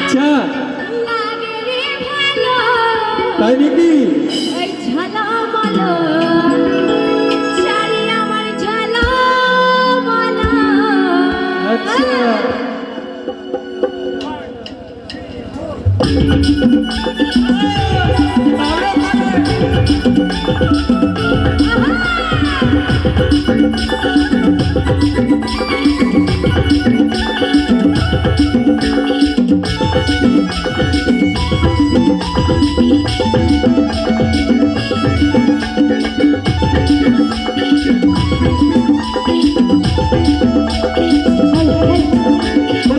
আচ্ছা লাগে রে ভালো তাই নাকি? ওই ঝলমলো শাড়ি আমার ঝলমলো। আচ্ছা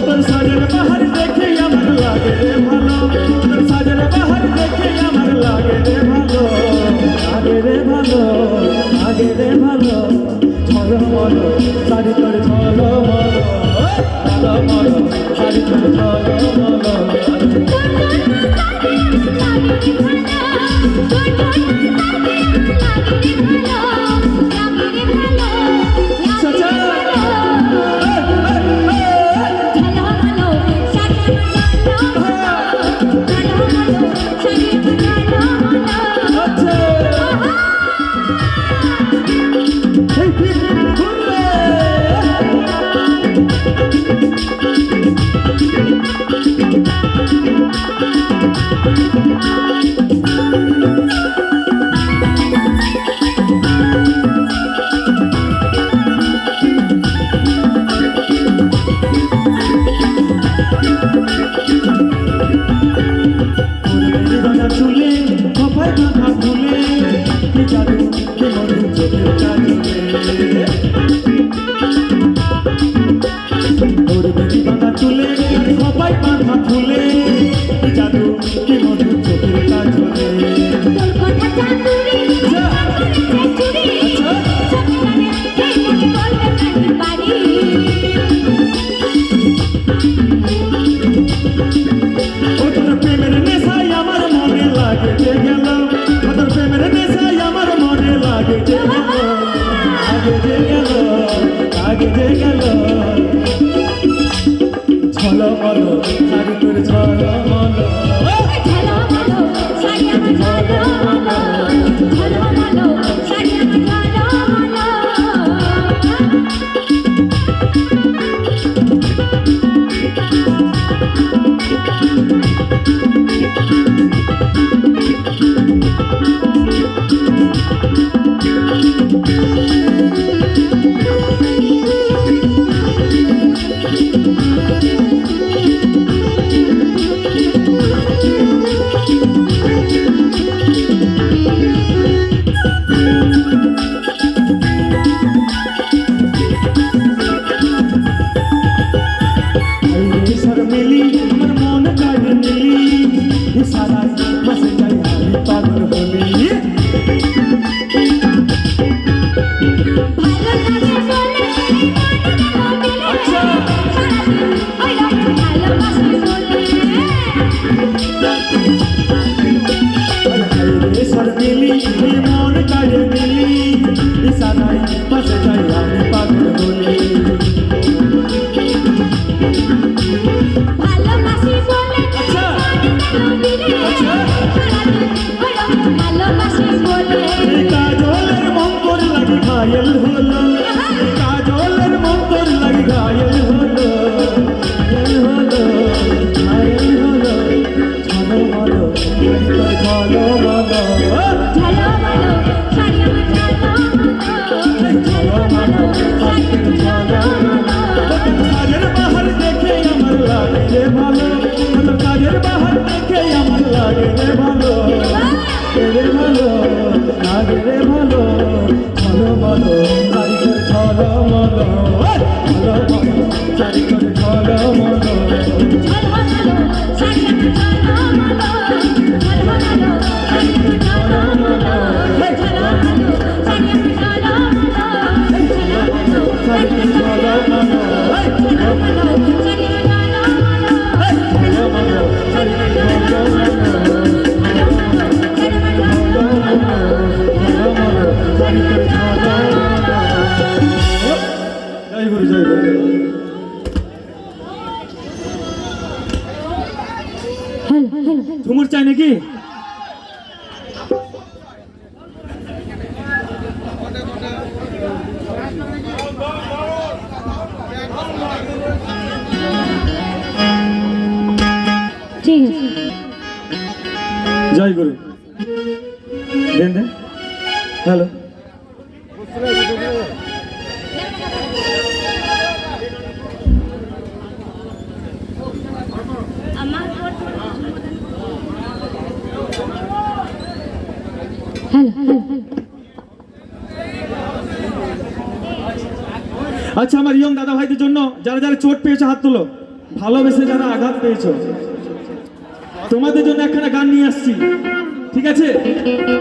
তোর সাজের বাহার দেখে আমার লাগে রে ভালো, তোর সাজের বাহার দেখে আমার লাগে রে ভালো, লাগে রে ভালো, লাগে রে ভালো। ঝলমলো শাড়ি তোর ঝলমলো, ঝলমলো শাড়ি তোর ঝলমলো। চুলে কপাল বাঁধা ফুলে কি জাদু কি মধু চোখের কাজলে, তোর বেনি বাঁধা চুলে কপাল বাঁধা ফুলে কি জাদু কি মধু চোখের কাজলে। ঝলমলো শাড়ি তোর ঝলমলো, ঝলমলো শাড়ি আমার ঝলমলো, ঝলমলো শাড়ি আমার ঝলমলো। মিলি আমার মন কাড়ে মিলি সারা মাসে যাই আমি পাগল হলি। মিলি মন কাড়ে মিলি সারা মাসে যাই আমি পাগল হলি। কাজলের মন্তর লাগি ঘায়েল হলো, কাজলের মন্তর লাগি ঘায়েল হলো, ঘায়েল হলো, ঘায়েল হলো। ঝলমলো ঝলমলো ঝলমলো শাড়ি আমার ঝলমলো, ঝলমলো শাড়ি আমার ঝলমলো। কাজের বাহার দেখে আমার লাগে রে ভালো, কাজের বাহার দেখে আমার লাগে রে ভালো, রে ভালো, লাগে রে ভালো। ঝলমলো শাড়ি তোর ঝলমলো, ঝলমলো শাড়ি তোর ঝলমলো। ঝলমলো শাড়ি আমার ঝলমলো, ঝলমলো শাড়ি আমার ঝলমলো, ঝলমলো শাড়ি আমার ঝলমলো, ঝলমলো শাড়ি আমার ঝলমলো, ঝলমলো শাড়ি আমার ঝলমলো। ঝুমুর চাই নাকি? ঠিক আছে। জয় গুরু। দেন দেন। হ্যালো। আচ্ছা, আমার ইয়ং দাদা ভাইদের জন্য যারা যারা চোট পেয়েছো হাত তুলো। ভালোবেসে যারা আঘাত পেয়েছো তোমাদের জন্য একখানা গান নিয়ে আসছি, ঠিক আছে?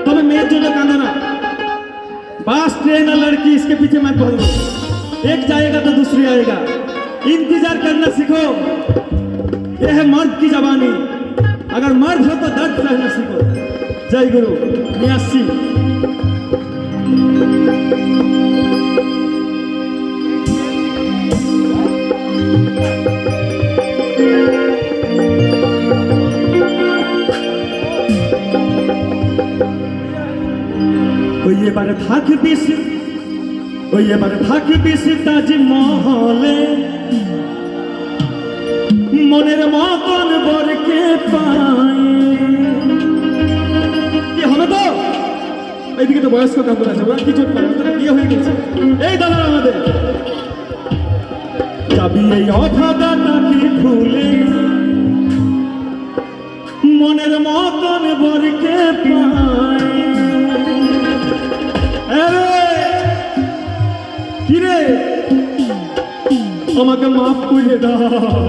তবে মেয়ের জন্য কাঁদো না। बास ट्रेन और लड़की इसके पीछे मत भागो, एक जाएगा तो दूसरी आएगा। इंतजार करना सीखो, यह है मर्द की जवानी। अगर मर्द हो तो दर्द सहना सीखो। जय गुरु। नियासी এবারে থাকবিস, ওই এবারে থাকবিস তাজমহলে, মনের মতন বরকে পায়। কি হবে তো? এইদিকে তো বয়স্ক কাপড় আছে, ওরা কি চোট পাবে, ওরা বিয়ে হয়ে গেছে। এই দাদা আমাদের যাবি এই অভাগাটাকে ভুলে, মনের মতন বরকে পায়। কিরে আমাকে মাফ করে দাও,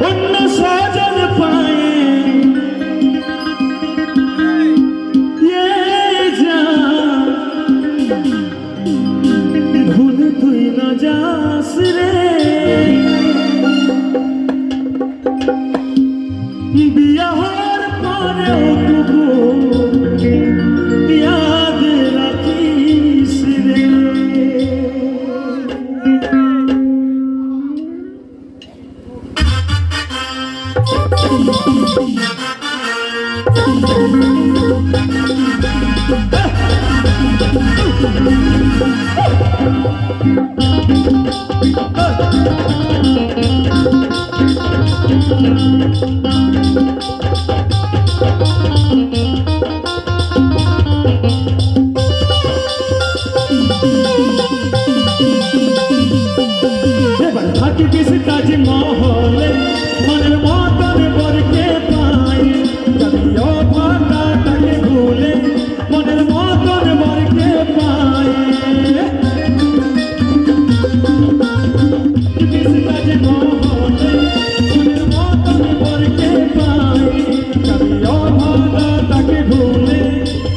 অন্য সাজন পায়ে যা ভুলে তুই না যাস রে। বিয়া হওয়ার পরেও তবু याद रखीस रे। থাকবিস তাজমহলে, মনের মতন বরকে পায়। যাবি অভাগাটাকে ভুলে, মনের মতন বরকে পায়। থাকবিস তাজমহলে, মনের মতন বরকে পায়। যাবি অভাগাটাকে ভুলে,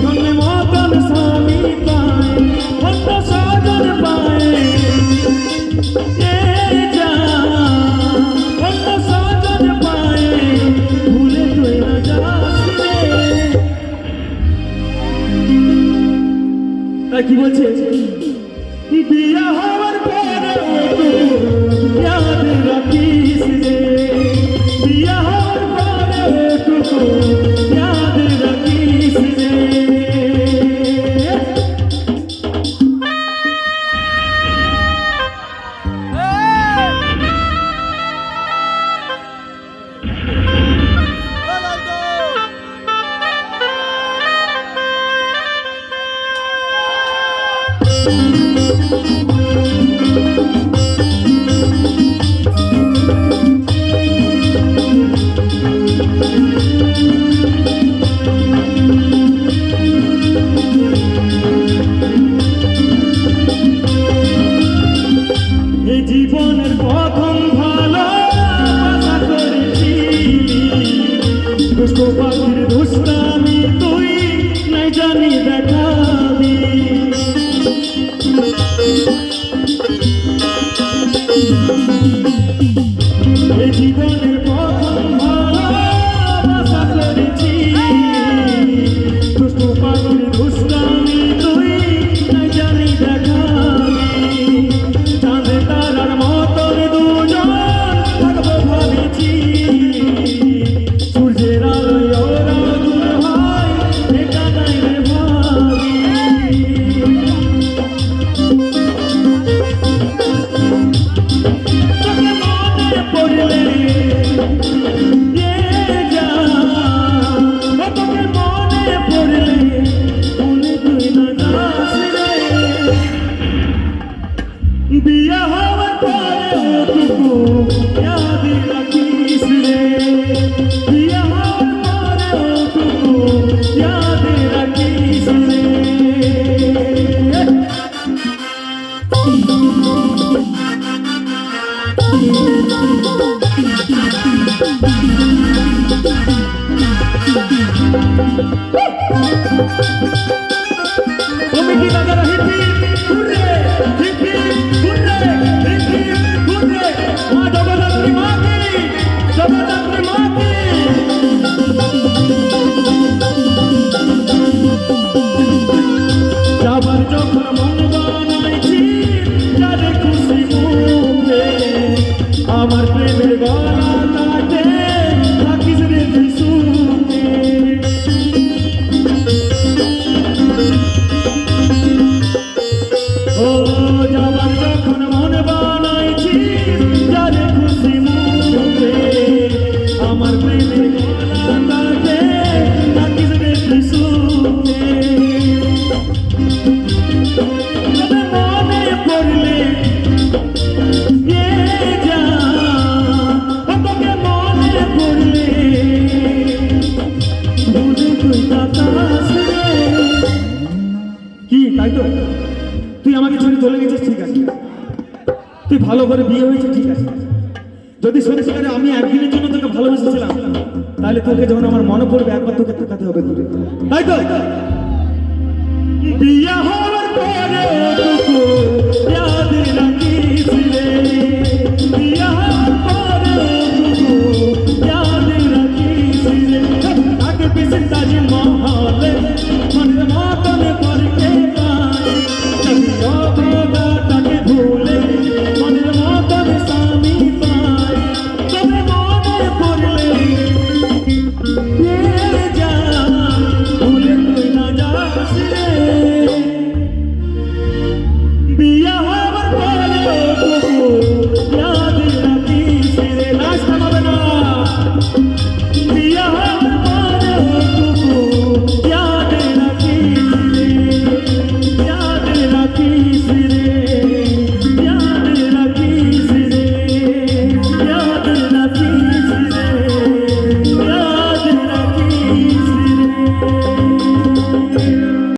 মনের মতন স্বামী পায়। অন্য সাজন পায় কি বলছে? বিয়া হওয়ার পরে याद রাখিস রে, বিয়া হওয়ার পরে याद রাখিস রে। জীবনের প্রথম ভালোবাসা করেছিলি, দুষ্ট পাখির দুষ্টামি তুই নাই জানি দেখাবি। এই জীবনের প্রথম ভালোবাসা করেছিলি, দুষ্ট পাখির দুষ্টামি তুই নাই জানি দেখাবি। চাঁদে তারার মতন দুজন থাকবো ভাবেছি, তুমি কি দাদা হিপি ঘুরে হিপি ঘুরে হিপি ঘুরে মা জগদ্ধাত্রী মা কি জগদ্ধাত্রী মা কি যাবার যখন মন বানাইছি যারে খুশি মুখে আমার প্রেমের গলা কাটে থাকিস রে তুই সুখে ও যাবার যখন মন বানাইছি যারে খুশি মুখে আমার প্রেমের গলা কাটে থাকিস রে তুই সুখে তবে মনে পড়লে এ যা তোকে মনে পড়লে বুঝে তুই তাকাস রে। কি তাই তো তুই আমাকে ছেড়ে চলে গেছিস ঠিক আছে তুই ভালো করে বিয়ে হয়েছে ঠিক আছে যদি সত্যিকারে আমি একদিনের জন্য তোকে ভালোবেসেছিলাম তাহলে তোকে যখন আমার মনে পড়বে একবার তোকে তাকাতে হবে ঘুরে তাই তো বিয়া হওয়ার পরে তোকে याद রাখিস রে